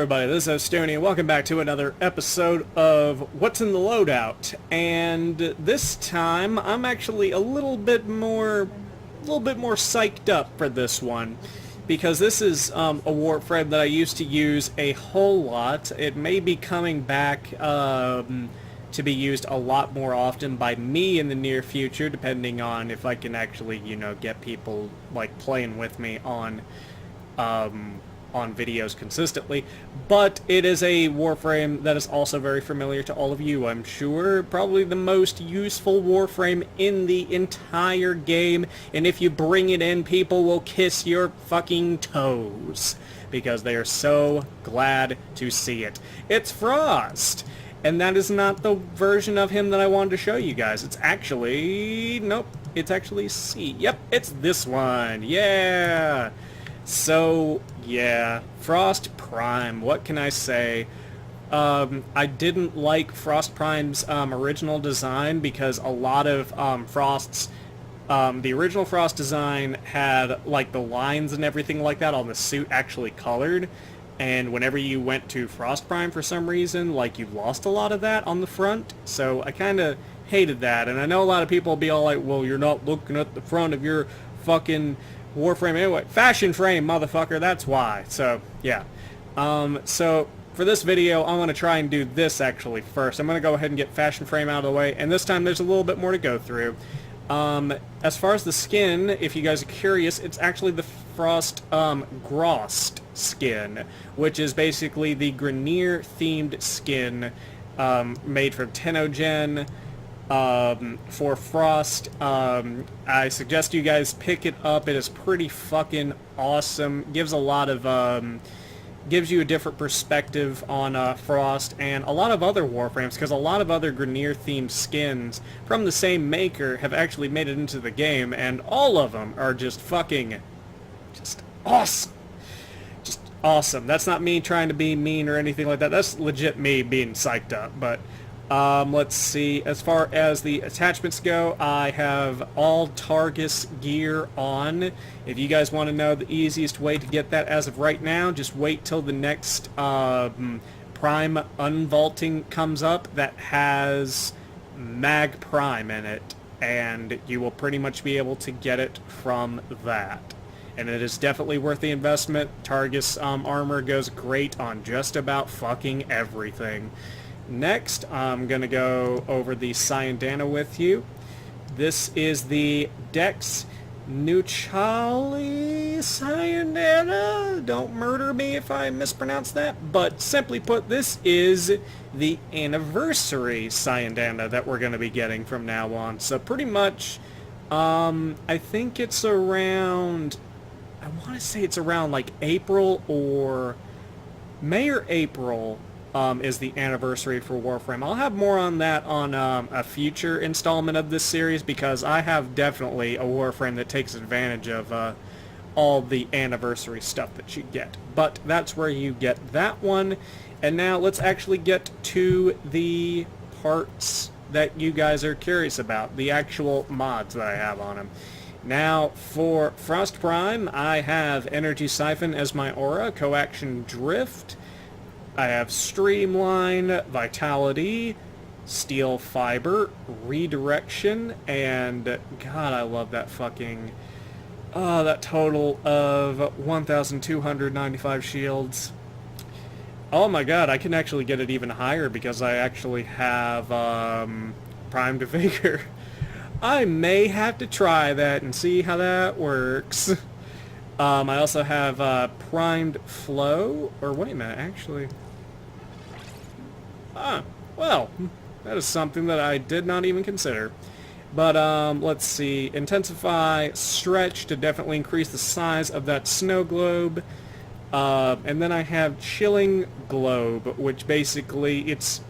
everybody, this is Ostuni, and welcome back to another episode of What's in the Loadout. And this time, I'm actually a little bit more psyched up for this one, because this is a Warframe that I used to use a whole lot. It may be coming back to be used a lot more often by me in the near future, depending on if I can actually, get people like playing with me on videos consistently. But it is a Warframe that is also very familiar to all of you, I'm sure. Probably the most useful Warframe in the entire game, and if you bring it in, people will kiss your fucking toes, because they are so glad to see it. It's Frost! And that is not the version of him that I wanted to show you guys. It's actually... nope. It's actually C. Yep, it's this one. Yeah! So, yeah. Frost Prime. What can I say? I didn't like Frost Prime's original design, because a lot of Frost's... the original Frost design had, like, the lines and everything like that on the suit actually colored. And whenever you went to Frost Prime for some reason, like, you lost a lot of that on the front. So I kind of hated that. And I know a lot of people will be all like, well, you're not looking at the front of your fucking Warframe anyway. Fashion frame, motherfucker, that's why. So, yeah. So, for this video, I'm going to try and do this actually first. I'm going to go ahead and get fashion frame out of the way. And this time there's a little bit more to go through. As far as the skin, if you guys are curious, it's actually the Frost Grost skin, which is basically the Grenier themed skin made from Tenogen for Frost. I suggest you guys pick it up. It is pretty fucking awesome. Gives a lot of gives you a different perspective on Frost and a lot of other Warframes, because a lot of other Grenier themed skins from the same maker have actually made it into the game, and all of them are just fucking just awesome. Just awesome. That's not me trying to be mean or anything like that. That's legit me being psyched up. But let's see. As far as the attachments go, I have all Targus gear on. If you guys want to know the easiest way to get that as of right now, just wait till the next Prime unvaulting comes up that has Mag Prime in it, and you will pretty much be able to get it from that. And it is definitely worth the investment. Targus armor goes great on just about fucking everything. Next, I'm going to go over the Cyandana with you. This is the Dex Nuchali Cyandana. Don't murder me if I mispronounce that. But simply put, this is the anniversary Cyandana that we're going to be getting from now on. So pretty much, I think it's around... I want to say it's around like April or... May or April... is the anniversary for Warframe. I'll have more on that on a future installment of this series, because I have definitely a Warframe that takes advantage of all the anniversary stuff that you get. But that's where you get that one. And now let's actually get to the parts that you guys are curious about, the actual mods that I have on them. Now, for Frost Prime, I have Energy Siphon as my aura, Coaction Drift, I have Streamline, Vitality, Steel Fiber, Redirection, and God, I love that fucking, that total of 1,295 shields. Oh my god, I can actually get it even higher because I actually have Primed Vigor. I may have to try that and see how that works. I also have Primed Flow, or wait a minute, actually... Ah, well, that is something that I did not even consider. But, let's see. Intensify, Stretch to definitely increase the size of that snow globe. And then I have Chilling Globe, which basically, it's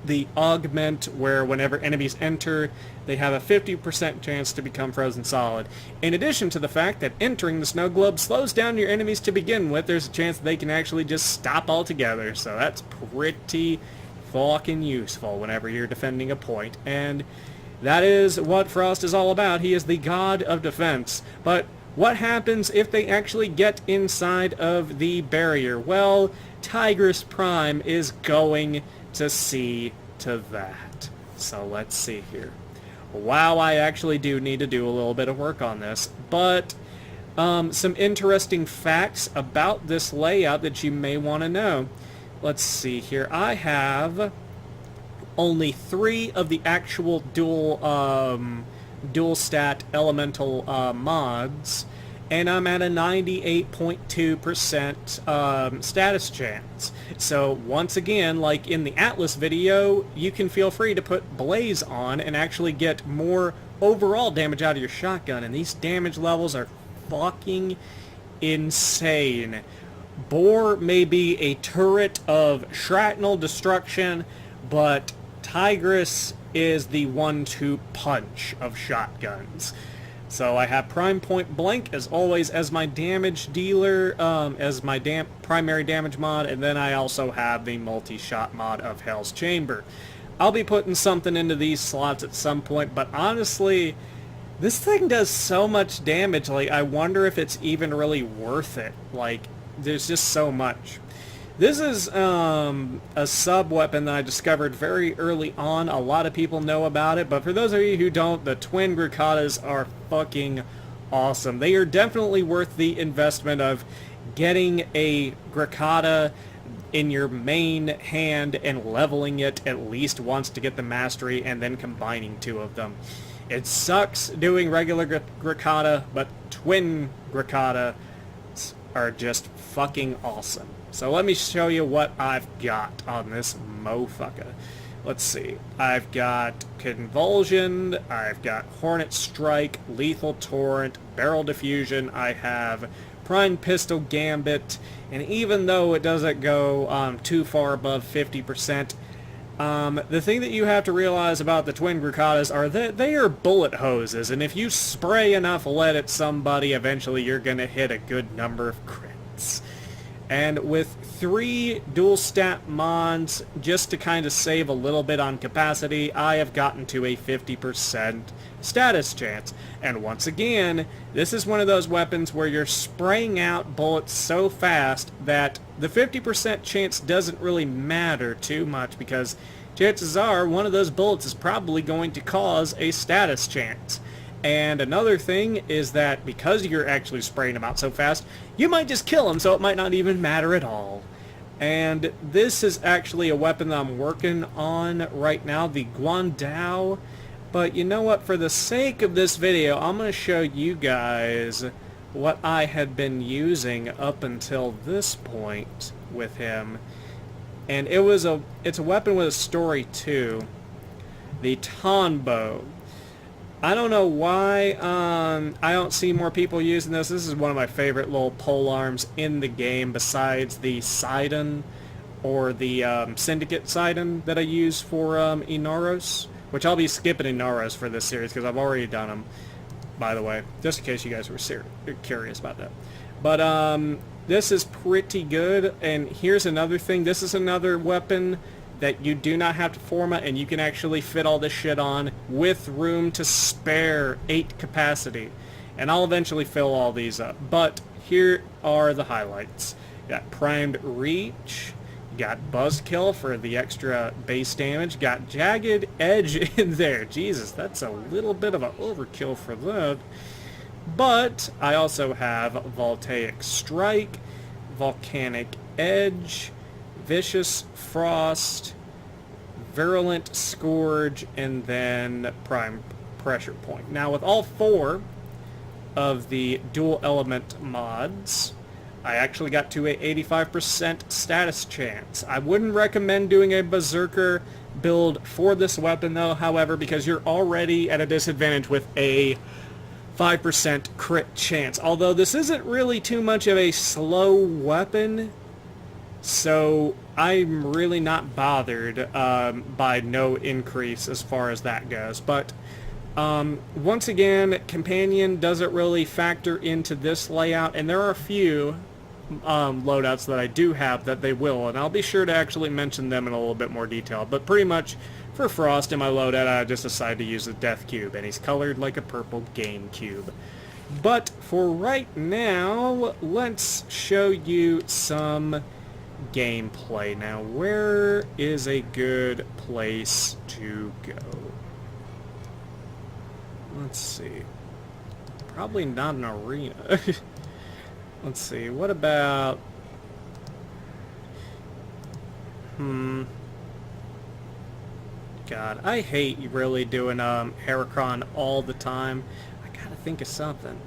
the augment where whenever enemies enter, they have a 50% chance to become frozen solid. In addition to the fact that entering the snow globe slows down your enemies to begin with, there's a chance that they can actually just stop altogether. So that's pretty... fucking useful whenever you're defending a point, and that is what Frost is all about. He is the god of defense. But What happens if they actually get inside of the barrier? Well, Tigress Prime is going to see to that. So let's see here. Wow, I actually do need to do a little bit of work on this, but some interesting facts about this layout that you may want to know. Let's see here. I have only 3 of the actual dual stat elemental mods, and I'm at a 98.2% status chance. So once again, like in the Atlas video, you can feel free to put Blaze on and actually get more overall damage out of your shotgun, and these damage levels are fucking insane. Boar may be a turret of shrapnel destruction, but Tigress is the 1-2 punch of shotguns. So I have Prime Point Blank, as always, as my damage dealer, as my primary damage mod, and then I also have the multi-shot mod of Hell's Chamber. I'll be putting something into these slots at some point, but honestly, this thing does so much damage, like, I wonder if it's even really worth it. Like, there's just so much. This is a sub-weapon that I discovered very early on. A lot of people know about it, but for those of you who don't, the twin Grakatas are fucking awesome. They are definitely worth the investment of getting a Grakata in your main hand and leveling it at least once to get the mastery, and then combining 2 of them. It sucks doing regular Grakata, but twin Grakata are just fucking awesome. So let me show you what I've got on this mofucker. Let's see. I've got Convulsion, I've got Hornet Strike, Lethal Torrent, Barrel Diffusion, I have Prime Pistol Gambit, and even though it doesn't go too far above 50%, the thing that you have to realize about the twin Grakatas are that they are bullet hoses, and if you spray enough lead at somebody, eventually you're going to hit a good number of crits. And with 3 dual stat mods, just to kind of save a little bit on capacity, I have gotten to a 50% status chance. And once again, this is one of those weapons where you're spraying out bullets so fast that the 50% chance doesn't really matter too much, because chances are one of those bullets is probably going to cause a status chance. And another thing is that because you're actually spraying them out so fast, you might just kill them, so it might not even matter at all. And this is actually a weapon that I'm working on right now, the Guandao. But you know what, for the sake of this video, I'm going to show you guys what I had been using up until this point with him. And it's a weapon with a story too. The Tonbo. I don't know why I don't see more people using this. This is one of my favorite little polearms in the game, besides the Sidon or the Syndicate Sidon that I use for Inoros, which I'll be skipping Inoros for this series because I've already done them, by the way, just in case you guys were curious about that. But this is pretty good, and here's another thing. This is another weapon that you do not have to format, and you can actually fit all this shit on with room to spare 8 capacity. And I'll eventually fill all these up. But here are the highlights. You got Primed Reach, you got Buzzkill for the extra base damage, got Jagged Edge in there. Jesus, that's a little bit of an overkill for that. But I also have Voltaic Strike, Volcanic Edge, Vicious Frost, Virulent Scourge, and then Prime Pressure Point. Now with all 4 of the dual element mods, I actually got to a 85% status chance. I wouldn't recommend doing a Berserker build for this weapon though, however, because you're already at a disadvantage with a 5% crit chance. Although this isn't really too much of a slow weapon, so I'm really not bothered by no increase as far as that goes. But once again, Companion doesn't really factor into this layout, and there are a few loadouts that I do have that they will, and I'll be sure to actually mention them in a little bit more detail. But pretty much for Frost in my loadout, I just decided to use a Death Cube, and he's colored like a purple Game Cube. But for right now, let's show you some gameplay. Now, where is a good place to go? Let's see. Probably not an arena. Let's see. What about... God, I hate really doing Heracron all the time. I gotta think of something.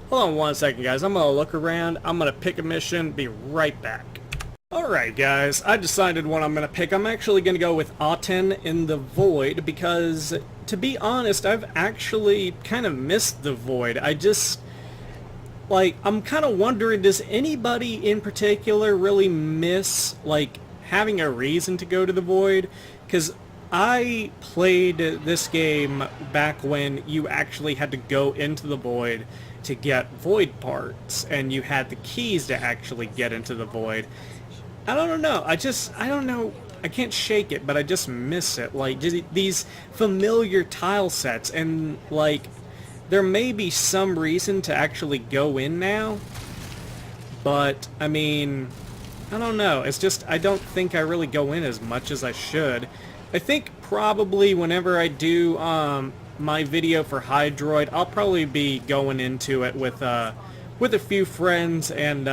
Hold on one second, guys. I'm gonna look around. I'm gonna pick a mission. Be right back. Alright, guys. I decided what I'm gonna pick. I'm actually gonna go with Aten in the Void because, to be honest, I've actually kind of missed the Void. I just... like, I'm kind of wondering, does anybody in particular really miss, like, having a reason to go to the Void? Because I played this game back when you actually had to go into the Void to get Void parts, and you had the keys to actually get into the Void. I don't know, I don't know, I can't shake it, but I just miss it. Like, these familiar tile sets, and, like, there may be some reason to actually go in now, but, I mean, I don't know. It's just, I don't think I really go in as much as I should. I think probably whenever I do my video for Hydroid, I'll probably be going into it with a few friends and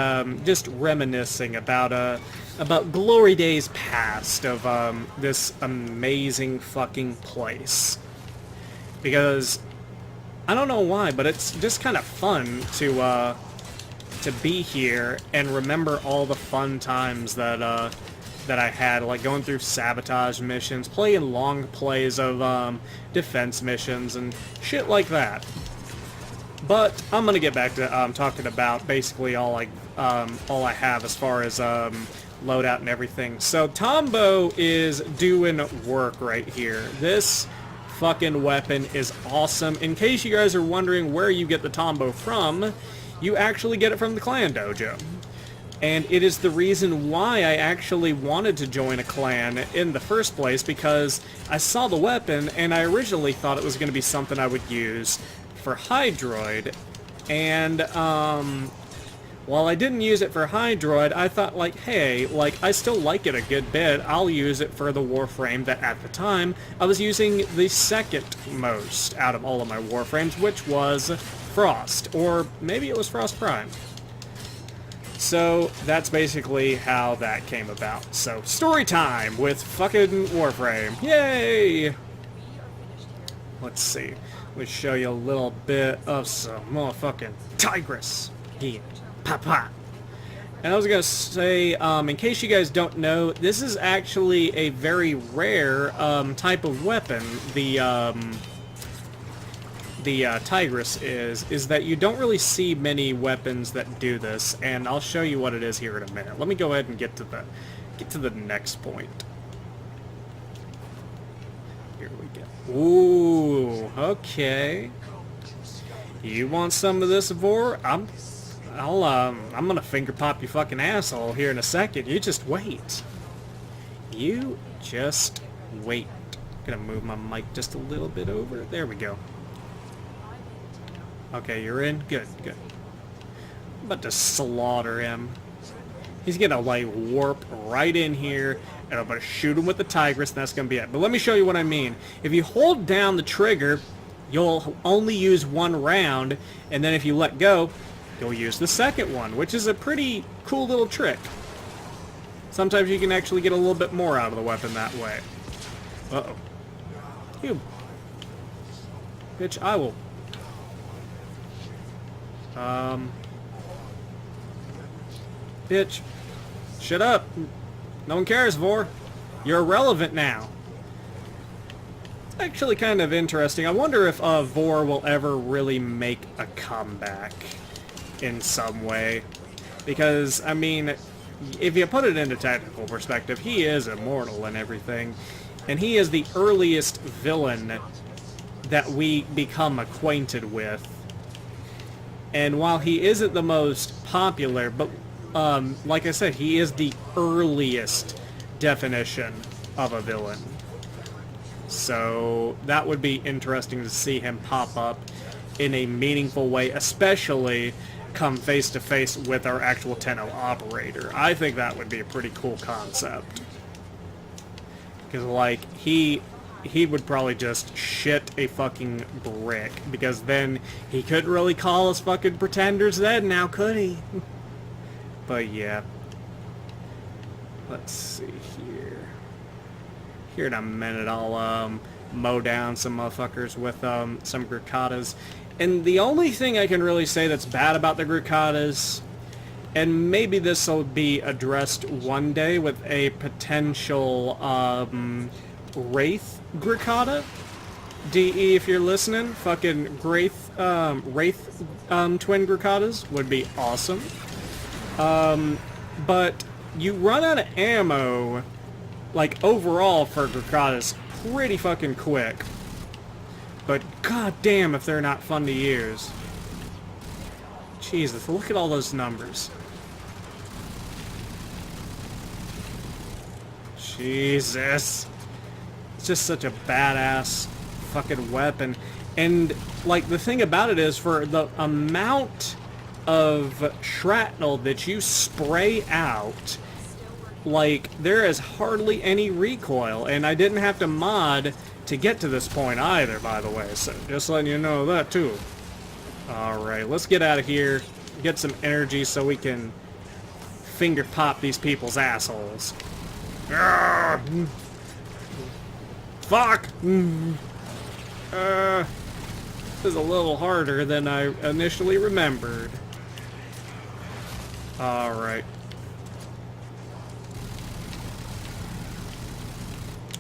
just reminiscing about glory days past of this amazing fucking place. Because I don't know why, but it's just kind of fun to be here and remember all the fun times that I had, like going through sabotage missions, playing long plays of defense missions and shit like that. But I'm gonna get back to talking about basically all I have as far as loadout and everything. So Tombo is doing work right here. This fucking weapon is awesome. In case you guys are wondering where you get the Tombo from, you actually get it from the clan dojo. And it is the reason why I actually wanted to join a clan in the first place, because I saw the weapon and I originally thought it was going to be something I would use for Hydroid. And while I didn't use it for Hydroid, I thought, like, hey, like, I still like it a good bit. I'll use it for the Warframe that at the time I was using the second most out of all of my Warframes, which was Frost, or maybe it was Frost Prime. So that's basically how that came about. So story time with fucking Warframe. Yay! Let's see. Let me show you a little bit of some motherfucking Tigress. Yeah. Papa. And I was gonna say, in case you guys don't know, this is actually a very rare type of weapon. The Tigress is that you don't really see many weapons that do this, and I'll show you what it is here in a minute. Let me go ahead and get to the next point. Here we go. Ooh, okay. You want some of this, Vor? I'm gonna finger pop your fucking asshole here in a second. You just wait. You just wait. Gonna move my mic just a little bit over. There we go. Okay, you're in? Good, good. I'm about to slaughter him. He's gonna, like, warp right in here, and I'm gonna shoot him with the Tigress, and that's gonna be it. But let me show you what I mean. If you hold down the trigger, you'll only use one round, and then if you let go, you'll use the second one, which is a pretty cool little trick. Sometimes you can actually get a little bit more out of the weapon that way. Uh-oh. You. Bitch, I will... Bitch. Shut up. No one cares, Vor. You're irrelevant now. It's actually kind of interesting. I wonder if Vor will ever really make a comeback in some way. Because, I mean, if you put it into technical perspective, he is immortal and everything. And he is the earliest villain that we become acquainted with. And while he isn't the most popular, but like I said, he is the earliest definition of a villain. So that would be interesting to see him pop up in a meaningful way, especially come face to face with our actual Tenno operator. I think that would be a pretty cool concept. Because, like, he would probably just shit a fucking brick, because then he couldn't really call us fucking pretenders then, now could he? But yeah. Let's see here. Here in a minute I'll mow down some motherfuckers with some Grukatas. And the only thing I can really say that's bad about the Grukatas, and maybe this will be addressed one day with a potential Wraith Grukata. DE, if you're listening, fucking Wraith twin Grukatas would be awesome. But you run out of ammo, like, overall for Grukatas pretty fucking quick. But goddamn if they're not fun to use. Jesus, look at all those numbers. Jesus. It's just such a badass fucking weapon. And, like, the thing about it is, for the amount of shrapnel that you spray out, like, there is hardly any recoil. And I didn't have to mod to get to this point either, by the way, so just letting you know that too. Alright, let's get out of here, get some energy so we can finger pop these people's assholes. Fuck! This is a little harder than I initially remembered. Alright.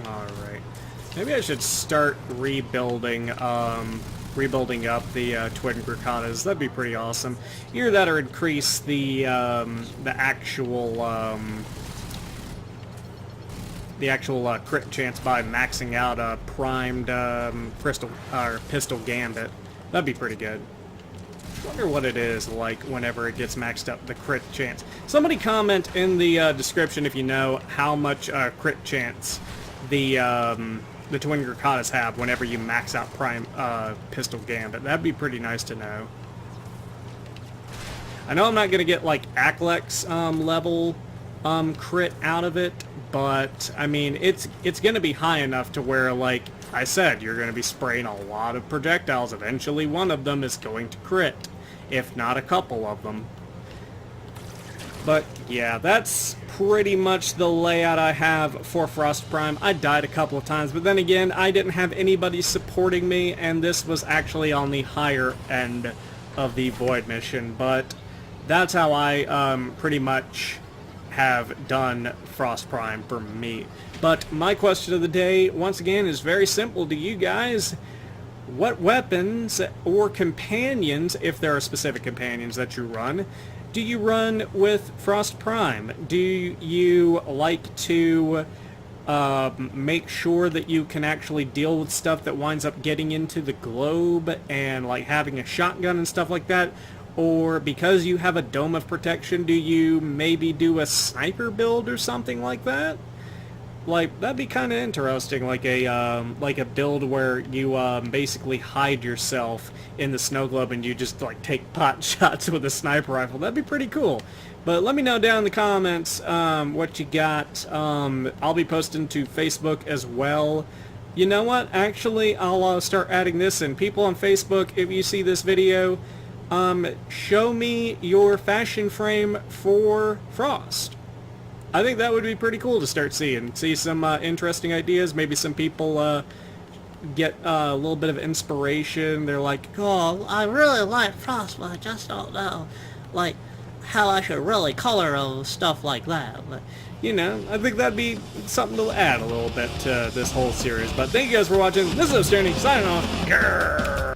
Alright. Maybe I should start rebuilding up the twin Grukatas. That'd be pretty awesome. Either that or increase the actual crit chance by maxing out a primed pistol gambit. That'd be pretty good. I wonder what it is like whenever it gets maxed up, the crit chance. Somebody comment in the description if you know how much crit chance the twin Grukatas have whenever you max out prime pistol gambit. That'd be pretty nice to know. I know I'm not gonna get like Aklex level crit out of it, but I mean it's gonna be high enough to where, like I said, you're gonna be spraying a lot of projectiles. Eventually one of them is going to crit, if not a couple of them. But yeah, that's pretty much the layout I have for Frost Prime. I died a couple of times, but then again, I didn't have anybody supporting me, and this was actually on the higher end of the Void mission. But that's how I pretty much have done Frost Prime for me. But my question of the day, once again, is very simple to you guys. What weapons or companions, if there are specific companions that you run, do you run with Frost Prime? Do you like to make sure that you can actually deal with stuff that winds up getting into the globe and like having a shotgun and stuff like that? Or because you have a dome of protection, do you maybe do a sniper build or something like that? Like, that'd be kind of interesting, like a build where you basically hide yourself in the snow globe and you just like take pot shots with a sniper rifle. That'd be pretty cool. But let me know down in the comments what you got. I'll be posting to Facebook as well. You know what? Actually, I'll start adding this in. People on Facebook, if you see this video, show me your fashion frame for Frost. I think that would be pretty cool to start seeing. See some interesting ideas. Maybe some people get a little bit of inspiration. They're like, oh, I really like Frost, but I just don't know, like, how I should really color stuff like that. But, you know, I think that'd be something to add a little bit to this whole series. But thank you guys for watching. This is Ostuni, signing off. Grrr.